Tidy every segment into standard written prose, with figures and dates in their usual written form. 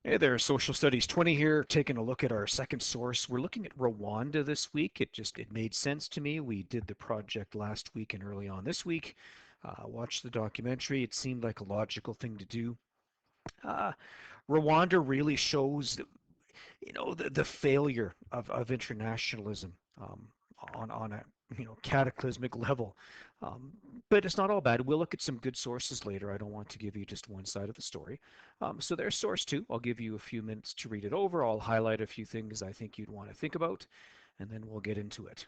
Hey there, Social Studies 20 here, taking a look at our second source. We're looking at Rwanda this week. It made sense to me. We did the project last week and early on this week. Watched the documentary. It seemed like a logical thing to do. Uh, Rwanda really shows, the failure of internationalism on a cataclysmic level. Um, but it's not all bad. We'll look at some good sources later. I don't want to give you just one side of the story. So there's source two. I'll give you a few minutes to read it over. I'll highlight a few things I think you'd want to think about, and then we'll get into it.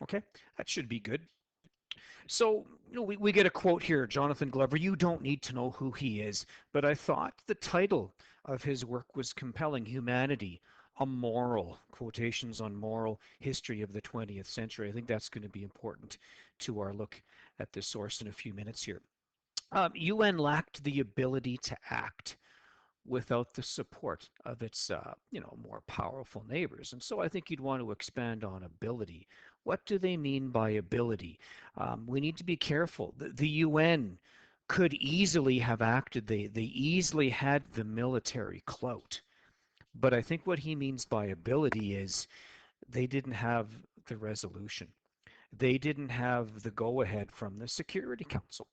Okay, that should be good. So, we get a quote here, Jonathan Glover. You don't need to know who he is, but I thought the title of his work was compelling. Humanity, a moral, quotations on moral history of the 20th century. I think that's going to be important to our look at this source in a few minutes here. UN lacked the ability to act without the support of its more powerful neighbors. And so I think you'd want to expand on ability. What do they mean by ability? We need to be careful. The UN could easily have acted. They easily had the military clout. But I think what he means by ability is they didn't have the resolution. They didn't have the go-ahead from the Security Council.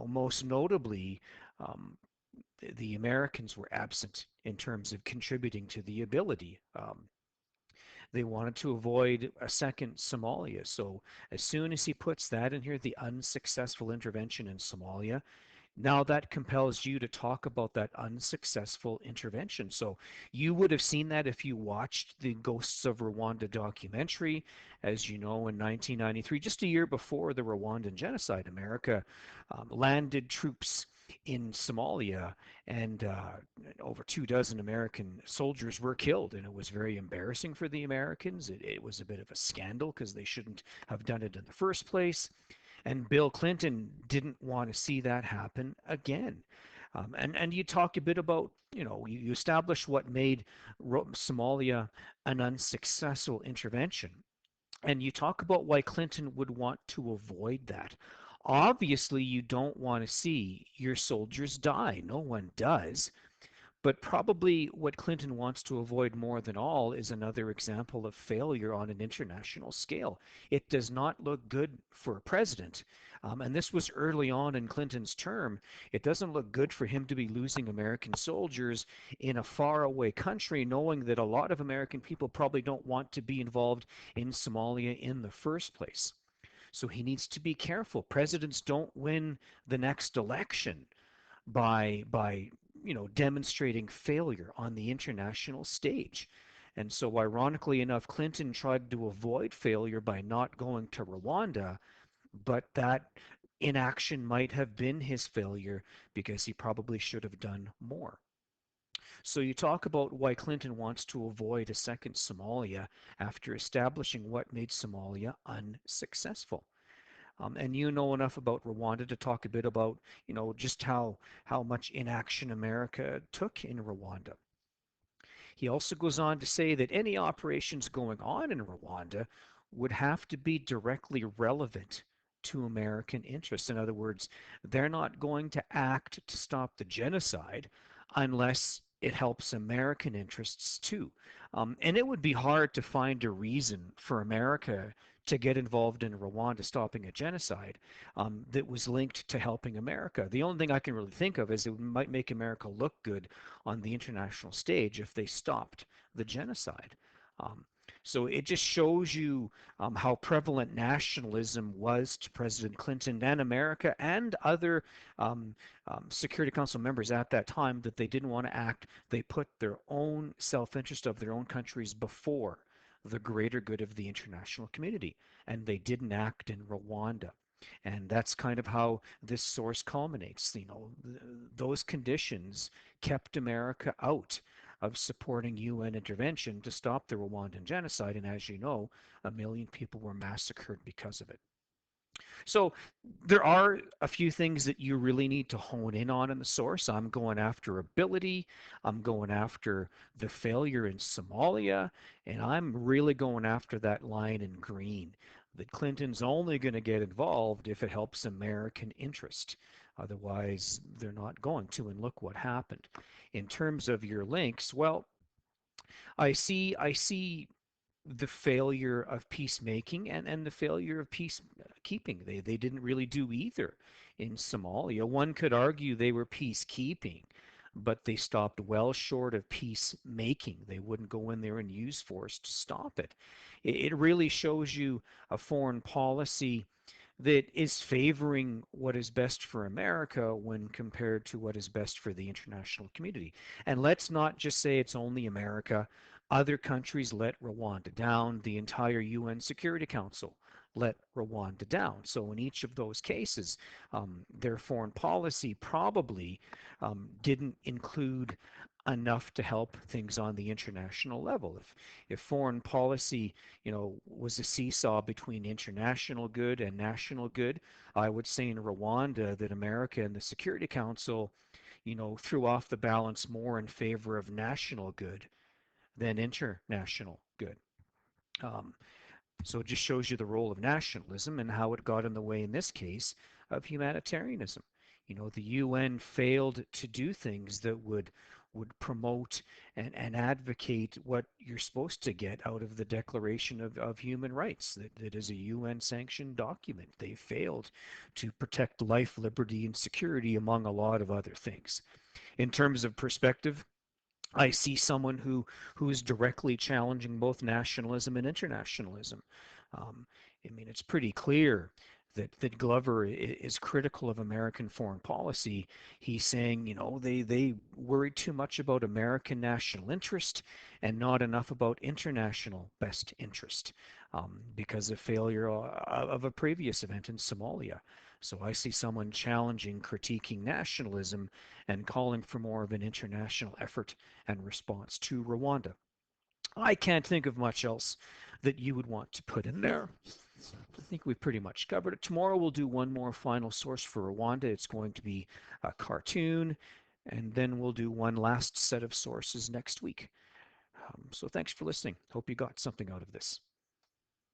Most notably, um, the Americans were absent in terms of contributing to the ability. They wanted to avoid a second Somalia. So as soon as he puts that in here, the unsuccessful intervention in Somalia, now that compels you to talk about that unsuccessful intervention. So you would have seen that if you watched the Ghosts of Rwanda documentary. As you know, in 1993, just a year before the Rwandan genocide, America landed troops in Somalia, and over 2 dozen American soldiers were killed. And it was very embarrassing for the Americans. It was a bit of a scandal because they shouldn't have done it in the first place. And Bill Clinton didn't want to see that happen again. And you talk a bit about, you establish what made Somalia an unsuccessful intervention. And you talk about why Clinton would want to avoid that. Obviously, you don't want to see your soldiers die. No one does. But probably what Clinton wants to avoid more than all is another example of failure on an international scale. It does not look good for a president. And this was early on in Clinton's term. It doesn't look good for him to be losing American soldiers in a faraway country, knowing that a lot of American people probably don't want to be involved in Somalia in the first place. So he needs to be careful. Presidents don't win the next election by demonstrating failure on the international stage. And so ironically enough, Clinton tried to avoid failure by not going to Rwanda, but that inaction might have been his failure because he probably should have done more. So you talk about why Clinton wants to avoid a second Somalia after establishing what made Somalia unsuccessful. And you know enough about Rwanda to talk a bit about, just how much inaction America took in Rwanda. He also goes on to say that any operations going on in Rwanda would have to be directly relevant to American interests. In other words, they're not going to act to stop the genocide unless it helps American interests too. And it would be hard to find a reason for America to get involved in Rwanda stopping a genocide that was linked to helping America. The only thing I can really think of is it might make America look good on the international stage if they stopped the genocide. Um, So it just shows you how prevalent nationalism was to President Clinton and America and other um, Security Council members at that time, that they didn't want to act. They put their own self-interest of their own countries before the greater good of the international community, and they didn't act in Rwanda. And that's kind of how this source culminates. Those conditions kept America out of supporting UN intervention to stop the Rwandan genocide. And as you know, a million people were massacred because of it. So there are a few things that you really need to hone in on in the source. I'm going after ability. I'm going after the failure in Somalia. And I'm really going after that line in green, that Clinton's only going to get involved if it helps American interest. Otherwise, they're not going to. And look what happened. In terms of your links, well, I see the failure of peacemaking and the failure of peacekeeping. They didn't really do either in Somalia. One could argue they were peacekeeping, but they stopped well short of peacemaking. They wouldn't go in there and use force to stop it. It really shows you a foreign policy that is favoring what is best for America when compared to what is best for the international community. And let's not just say it's only America. Other countries let Rwanda down. The entire UN Security Council let Rwanda down. So in each of those cases, their foreign policy probably didn't include enough to help things on the international level. If foreign policy, was a seesaw between international good and national good, I would say in Rwanda that America and the Security Council, threw off the balance more in favor of national good than international good. Um, so it just shows you the role of nationalism and how it got in the way, in this case, of humanitarianism. The UN failed to do things that would promote and advocate what you're supposed to get out of the Declaration of Human Rights, that is a UN sanctioned document. They failed to protect life, liberty, and security, among a lot of other things. In terms of perspective, I see someone who is directly challenging both nationalism and internationalism. Um, I mean, it's pretty clear that Glover is critical of American foreign policy. He's saying, they worry too much about American national interest and not enough about international best interest, because of failure of a previous event in Somalia. So I see someone challenging, critiquing nationalism and calling for more of an international effort and response to Rwanda. I can't think of much else that you would want to put in there. I think we've pretty much covered it. Tomorrow we'll do one more final source for Rwanda. It's going to be a cartoon, and then we'll do one last set of sources next week. So thanks for listening. Hope you got something out of this.